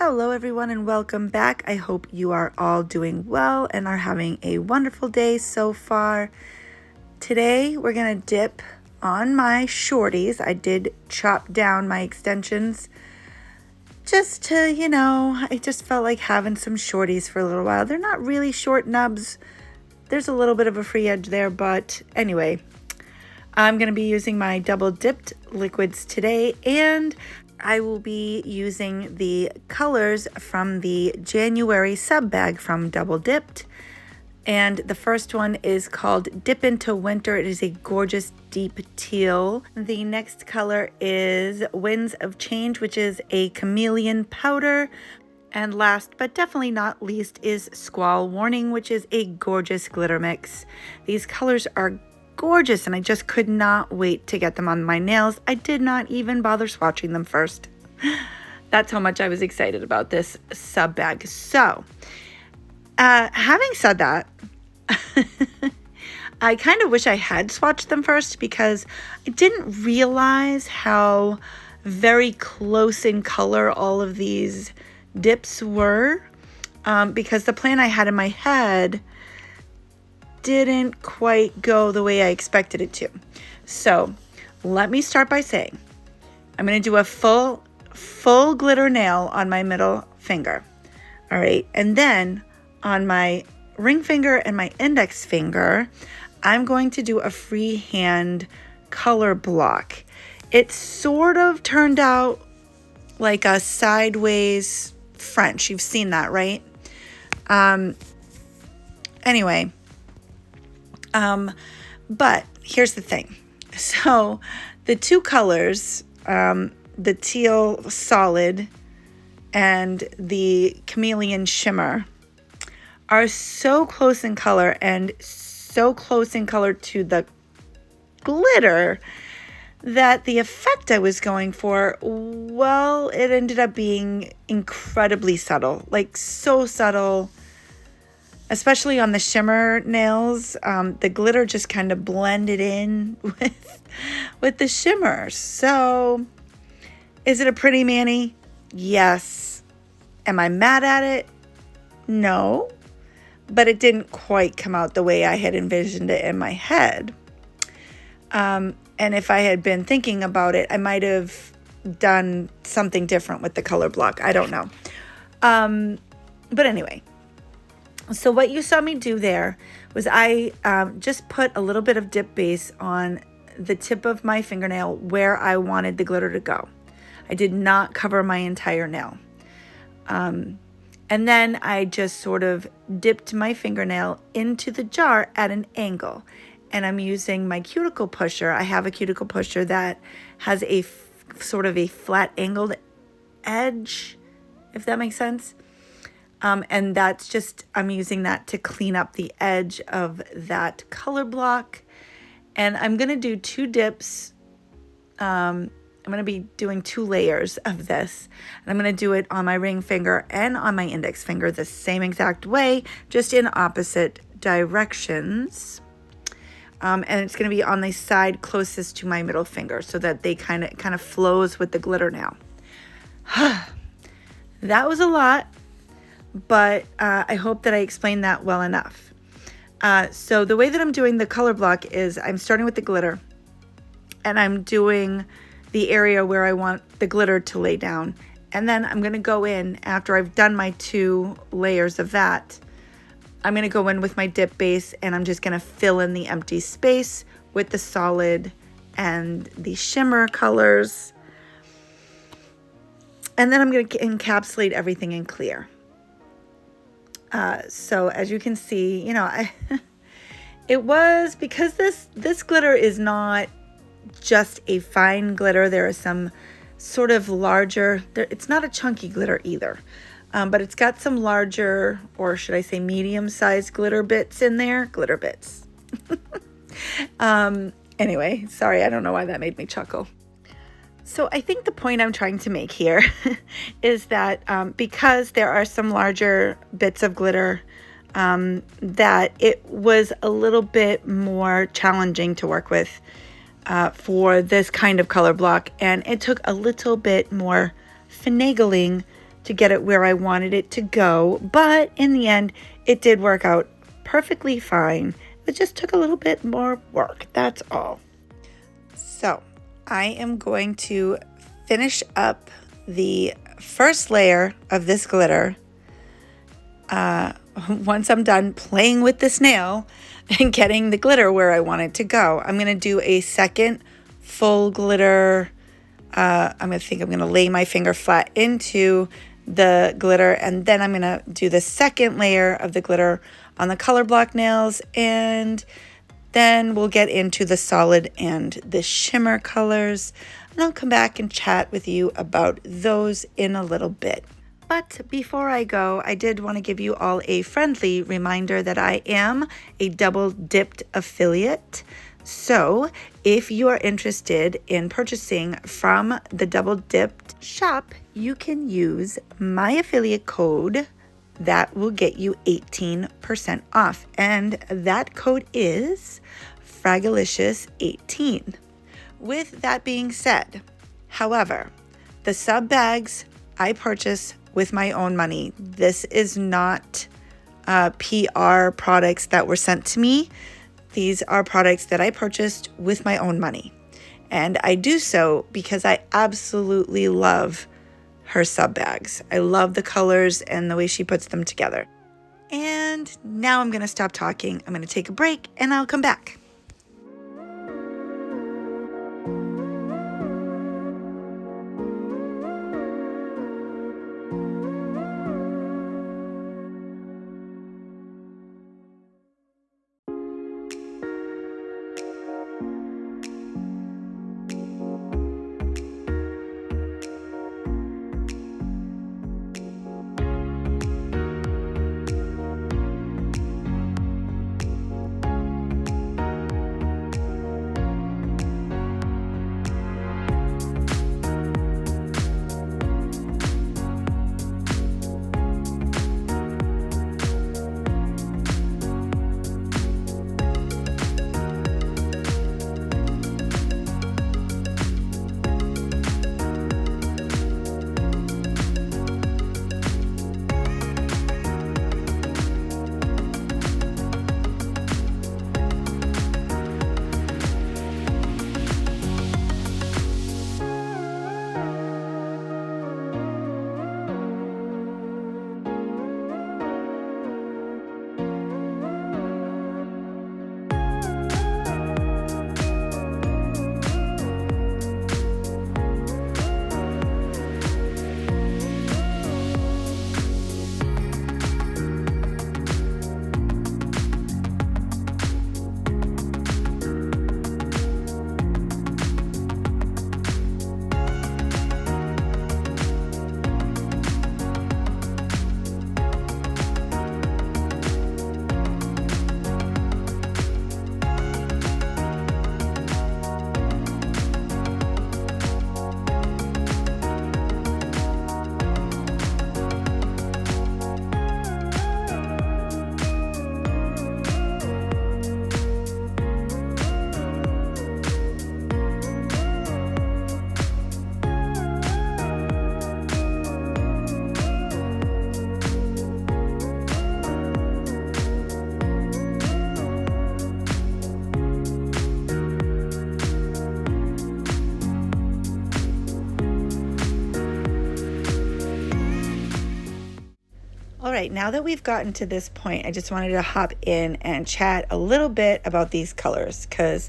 Hello everyone and welcome back. I hope you are all doing well and are having a wonderful day so far. Today we're going to dip on my shorties. I did chop down my extensions just to, I just felt like having some shorties for a little while. They're not really short nubs. There's a little bit of a free edge there, but anyway, I'm going to be using my double dipped liquids today, and I will be using the colors from the January sub bag from Double Dipped. And the first one is called Dip Into Winter. It is a gorgeous deep teal. The next color is Winds of Change, which is a chameleon powder. And last but definitely not least is Squall Warning, which is a gorgeous glitter mix. These colors are gorgeous and I just could not wait to get them on my nails. I did not even bother swatching them first. That's how much I was excited about this sub bag. So having said that, I kind of wish I had swatched them first because I didn't realize how very close in color all of these dips were, because the plan I had in my head didn't quite go the way I expected it to. So let me start by saying I'm going to do a full glitter nail on my middle finger. All right. And then on my ring finger and my index finger, I'm going to do a freehand color block. It sort of turned out like a sideways French. You've seen that, right? Anyway, but here's the thing. So the two colors, the teal solid and the chameleon shimmer, are so close in color and so close in color to the glitter that the effect I was going for, well, it ended up being incredibly subtle, like so subtle. Especially on the shimmer nails, the glitter just kind of blended in with the shimmer. So, is it a pretty mani? Yes. Am I mad at it? No. But it didn't quite come out the way I had envisioned it in my head. And if I had been thinking about it, I might have done something different with the color block. I don't know. But anyway. So what you saw me do there was I just put a little bit of dip base on the tip of my fingernail where I wanted the glitter to go. I did not cover my entire nail. And then I just sort of dipped my fingernail into the jar at an angle. And I'm using my cuticle pusher. I have a cuticle pusher that has a sort of a flat angled edge, if that makes sense. And that's just, I'm using that to clean up the edge of that color block. And I'm going to do two dips. I'm going to be doing 2 layers of this. And I'm going to do it on my ring finger and on my index finger the same exact way, just in opposite directions. And it's going to be on the side closest to my middle finger so that they kind of flows with the glitter now. That was a lot. But I hope that I explained that well enough. So the way that I'm doing the color block is I'm starting with the glitter and I'm doing the area where I want the glitter to lay down. And then I'm going to go in after I've done my 2 layers of that. I'm going to go in with my dip base and I'm just going to fill in the empty space with the solid and the shimmer colors. And then I'm going to encapsulate everything in clear. So as you can see, it was because this glitter is not just a fine glitter. There is some sort of larger, it's not a chunky glitter either, but it's got some larger, or should I say medium-sized glitter bits in there. Glitter bits. Anyway, sorry, I don't know why that made me chuckle. So I think the point I'm trying to make here is that because there are some larger bits of glitter, that it was a little bit more challenging to work with for this kind of color block. And it took a little bit more finagling to get it where I wanted it to go, but in the end, it did work out perfectly fine. It just took a little bit more work, that's all. So I am going to finish up the first layer of this glitter once I'm done playing with this nail and getting the glitter where I want it to go. I'm going to do a second full glitter. I'm going to lay my finger flat into the glitter, and then I'm going to do the second layer of the glitter on the color block nails, and then we'll get into the solid and the shimmer colors, and I'll come back and chat with you about those in a little bit. But before I go, I did want to give you all a friendly reminder that I am a double dipped affiliate. So if you are interested in purchasing from the Double Dipped shop, you can use my affiliate code that will get you 18% off. And that code is Fragilicious18. With that being said, however, the sub bags I purchase with my own money. This is not PR products that were sent to me. These are products that I purchased with my own money. And I do so because I absolutely love her sub bags. I love the colors and the way she puts them together. And now I'm going to stop talking. I'm going to take a break and I'll come back. All right, now that we've gotten to this point, I just wanted to hop in and chat a little bit about these colors because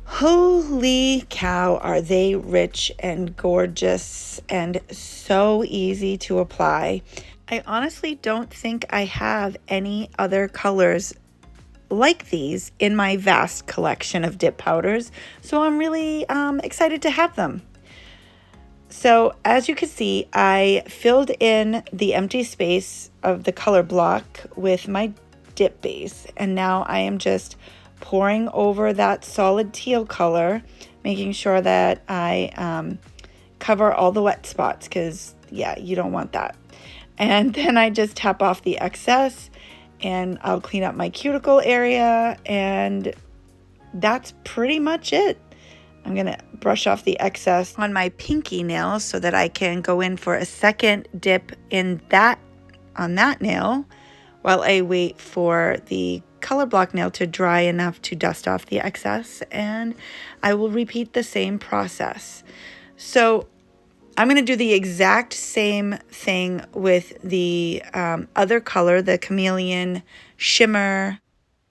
holy cow, are they rich and gorgeous and so easy to apply. I honestly don't think I have any other colors like these in my vast collection of dip powders, so I'm really excited to have them. So as you can see, I filled in the empty space of the color block with my dip base, and now I am just pouring over that solid teal color, making sure that I cover all the wet spots because, yeah, you don't want that. And then I just tap off the excess and I'll clean up my cuticle area, and that's pretty much it. I'm going to brush off the excess on my pinky nail so that I can go in for a second dip in that on that nail while I wait for the color block nail to dry enough to dust off the excess, and I will repeat the same process. So I'm going to do the exact same thing with the other color, the Chameleon shimmer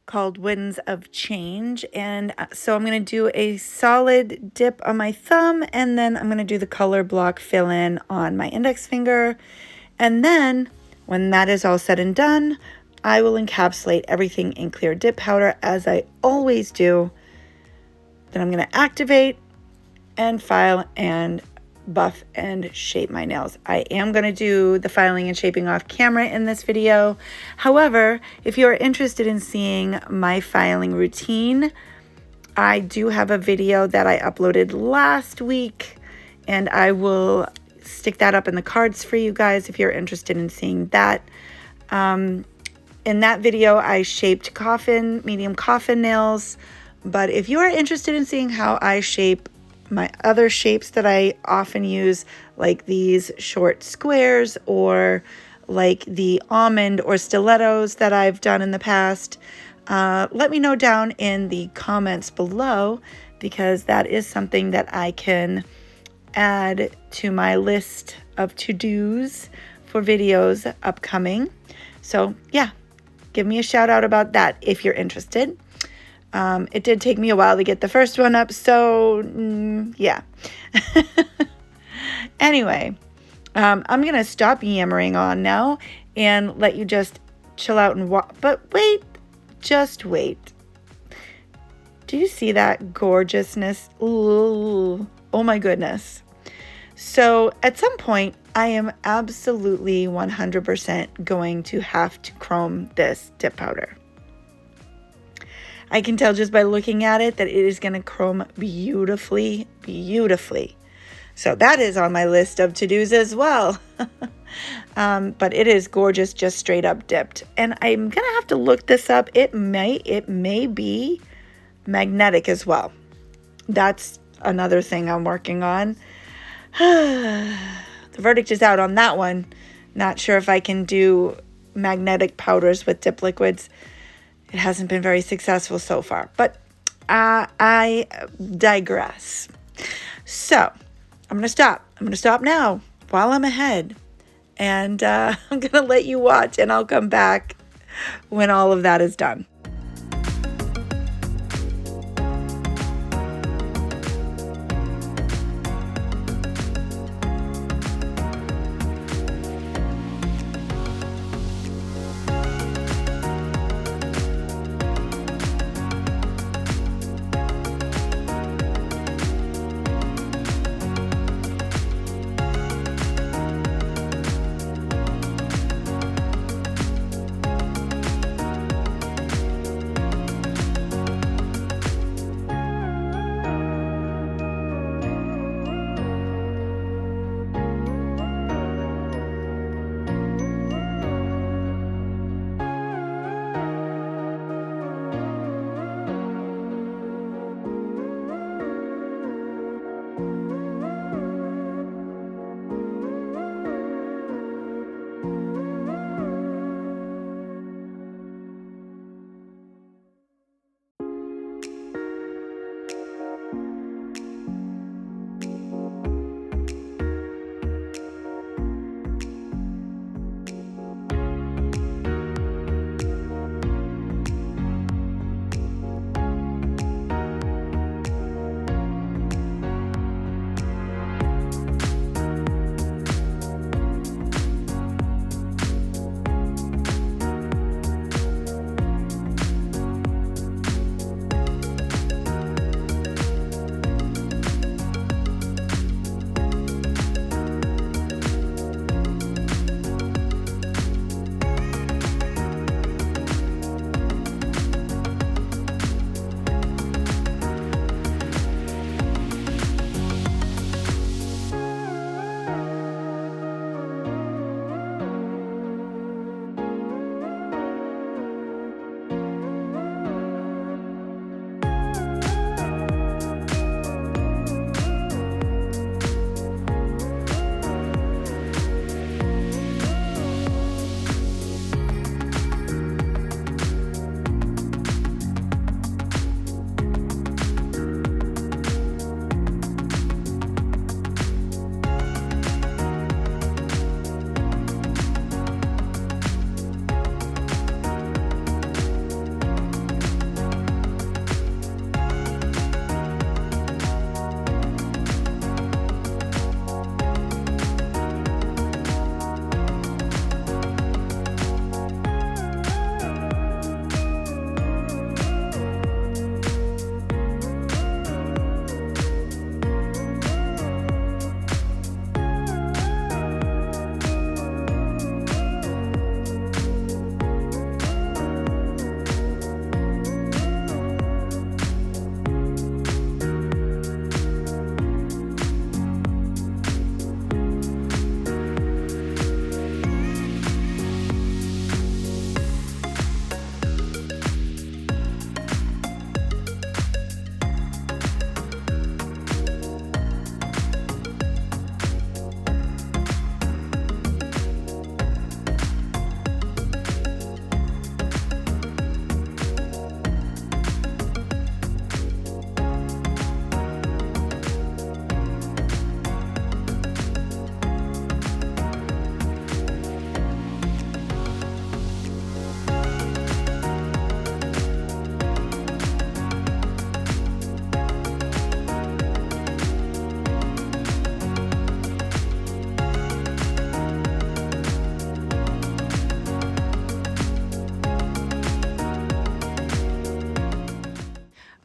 called Winds of Change. And so I'm going to do a solid dip on my thumb, and then I'm going to do the color block fill in on my index finger. And then when that is all said and done, I will encapsulate everything in clear dip powder as I always do. Then I'm going to activate and file and buff and shape my nails. I am going to do the filing and shaping off camera in this video. However, if you are interested in seeing my filing routine, I do have a video that I uploaded last week, and I will stick that up in the cards for you guys if you're interested in seeing that. In that video, I shaped medium coffin nails, but if you are interested in seeing how I shape my other shapes that I often use, like these short squares or like the almond or stilettos that I've done in the past, let me know down in the comments below, because that is something that I can add to my list of to-dos for videos upcoming. So yeah, give me a shout out about that if you're interested. It did take me a while to get the first one up, so yeah. Anyway, I'm going to stop yammering on now and let you just chill out and walk. But wait, just wait. Do you see that gorgeousness? Ooh, oh my goodness. So at some point, I am absolutely 100% going to have to chrome this dip powder. I can tell just by looking at it that it is going to chrome beautifully, beautifully. So that is on my list of to-dos as well. But it is gorgeous, just straight up dipped. And I'm going to have to look this up. It may be magnetic as well. That's another thing I'm working on. The verdict is out on that one. Not sure if I can do magnetic powders with dip liquids. It hasn't been very successful so far, but I digress. So I'm going to stop. I'm going to stop now while I'm ahead, and I'm going to let you watch, and I'll come back when all of that is done.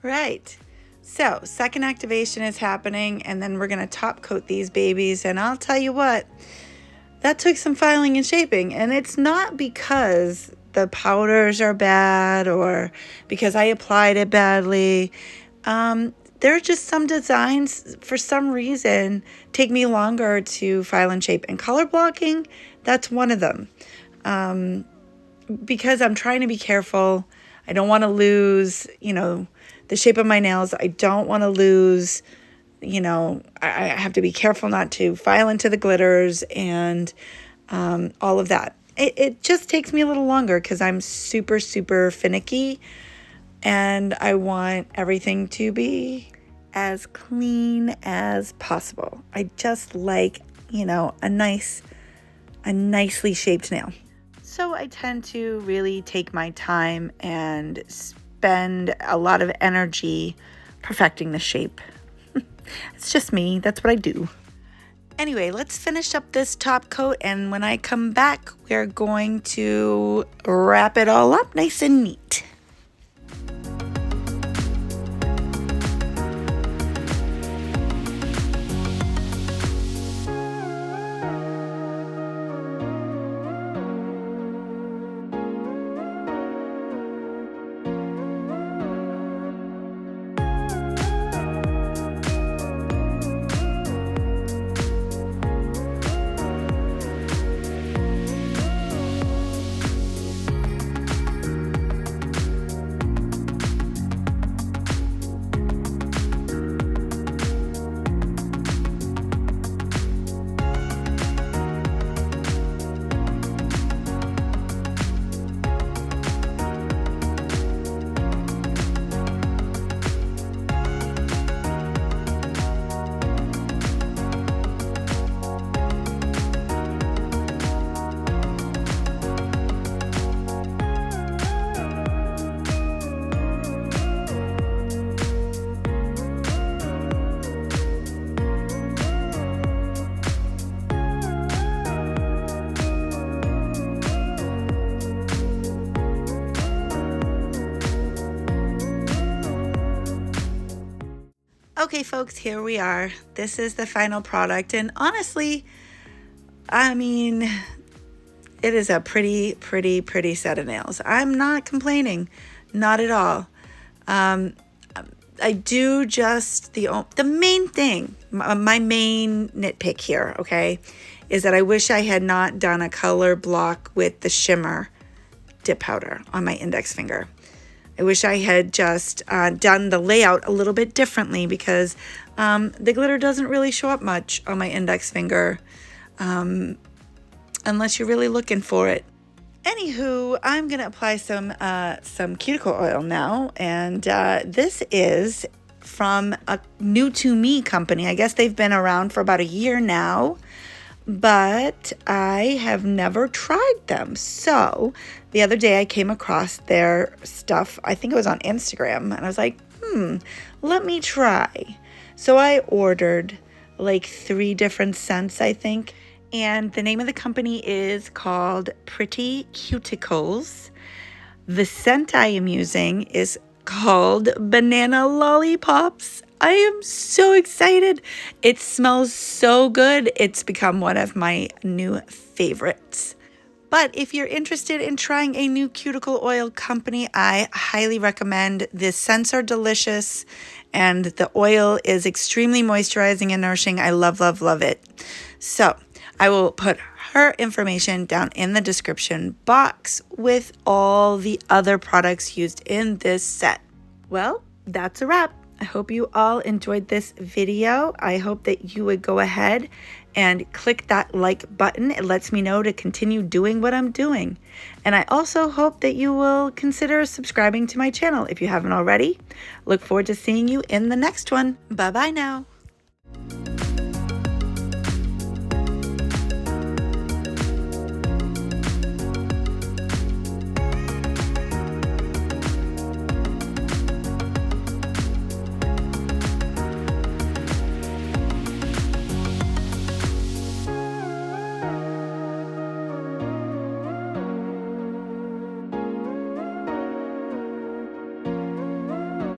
Right. So second activation is happening, and then we're going to top coat these babies. And I'll tell you what, that took some filing and shaping. And it's not because the powders are bad or because I applied it badly. There are just some designs, for some reason, take me longer to file and shape. And color blocking, that's one of them. Because I'm trying to be careful. I don't want to lose, the shape of my nails. I don't want to lose, I have to be careful not to file into the glitters and all of that. It just takes me a little longer because I'm super, super finicky. And I want everything to be as clean as possible. I just like, a nicely shaped nail. So I tend to really take my time and spend a lot of energy perfecting the shape. It's just me. That's what I do. Anyway, let's finish up this top coat, and when I come back, we're going to wrap it all up nice and neat. Okay, folks, here we are. This is the final product, and honestly, it is a pretty set of nails. I'm not complaining, not at all. I do just the main thing, my main nitpick here, okay, is that I wish I had not done a color block with the shimmer dip powder on my index finger. I wish I had just done the layout a little bit differently because the glitter doesn't really show up much on my index finger unless you're really looking for it. Anywho, I'm going to apply some cuticle oil now, and this is from a new to me company. I guess they've been around for about a year now, but I have never tried them. So the other day I came across their stuff. I think it was on Instagram, and I was like, let me try. So I ordered like 3 different scents, I think. And the name of the company is called Pretty Cuticles. The scent I am using is called Banana Lollipops. I am so excited. It smells so good. It's become one of my new favorites. But if you're interested in trying a new cuticle oil company, I highly recommend. The scents are delicious and the oil is extremely moisturizing and nourishing. I love it. So I will put her information down in the description box with all the other products used in this set. Well, that's a wrap. I hope you all enjoyed this video. I hope that you would go ahead and click that like button. It lets me know to continue doing what I'm doing. And I also hope that you will consider subscribing to my channel if you haven't already. Look forward to seeing you in the next one. Bye-bye now.